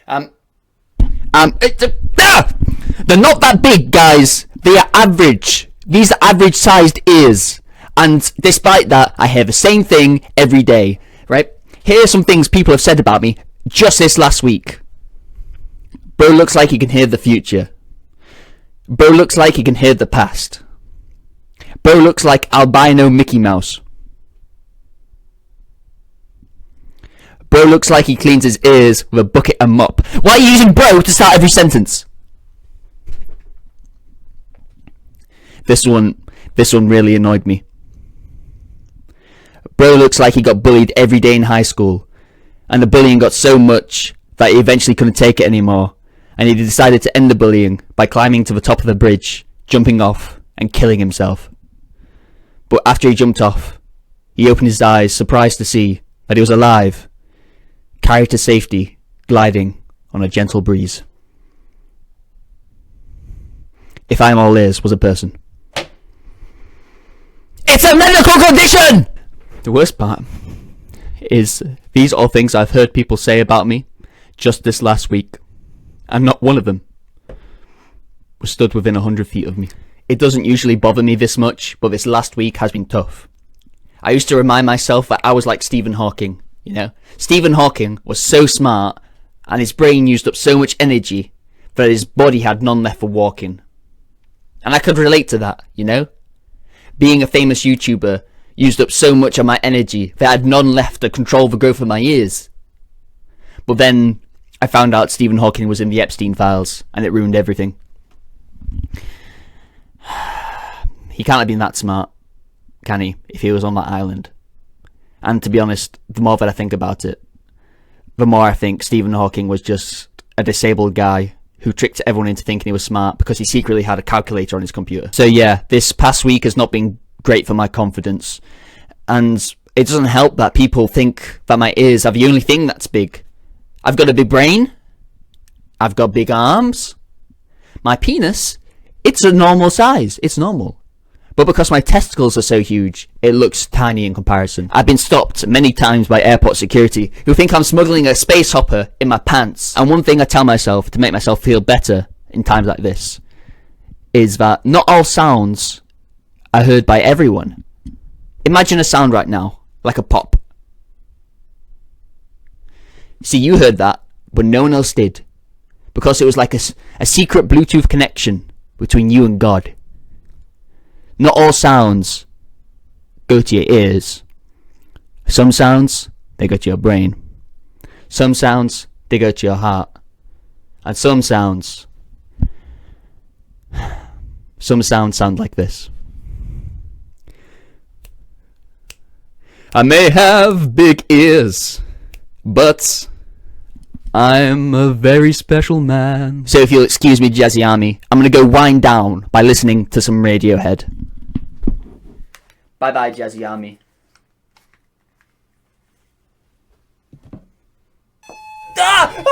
They're not that big, guys. They are average. These are average-sized ears. And despite that, I hear the same thing every day, right? Here are some things people have said about me just this last week. Bro looks like he can hear the future. Bro looks like he can hear the past. Bro looks like albino Mickey Mouse. Bro looks like he cleans his ears with a bucket and mop. Why are you using bro to start every sentence? This one really annoyed me. Bro looks like he got bullied every day in high school, and the bullying got so much that he eventually couldn't take it anymore, and he decided to end the bullying by climbing to the top of the bridge, jumping off, and killing himself. But after he jumped off, he opened his eyes, surprised to see that he was alive, carried to safety, gliding on a gentle breeze. If I'm all ears was a person. It's a medical condition! The worst part is these are all things I've heard people say about me just this last week, and not one of them was stood within 100 feet of me. It doesn't usually bother me this much, but this last week has been tough. I used to remind myself that I was like Stephen Hawking, you know? Stephen Hawking was so smart, and his brain used up so much energy that his body had none left for walking. And I could relate to that, you know? Being a famous YouTuber used up so much of my energy that I had none left to control the growth of my ears. But then I found out Stephen Hawking was in the Epstein files, and it ruined everything. He can't have been that smart, can he, if he was on that island? And to be honest, the more that I think about it, the more I think Stephen Hawking was just a disabled guy who tricked everyone into thinking he was smart because he secretly had a calculator on his computer. So yeah, this past week has not been great for my confidence, and it doesn't help that people think that my ears are the only thing that's big. I've got a big brain, I've got big arms, my penis, it's a normal size, it's normal. But because my testicles are so huge, it looks tiny in comparison. I've been stopped many times by airport security who think I'm smuggling a space hopper in my pants. And one thing I tell myself to make myself feel better in times like this is that not all sounds are heard by everyone. Imagine a sound right now, like a pop. See, you heard that, but no one else did. Because it was like a secret Bluetooth connection between you and God. Not all sounds go to your ears. Some sounds, they go to your brain. Some sounds, they go to your heart. And some sounds sound like this. I may have big ears, but I'm a very special man. So if you'll excuse me, Jazzy Army, I'm going to go wind down by listening to some Radiohead. Bye-bye, Jazzy Army. Ah!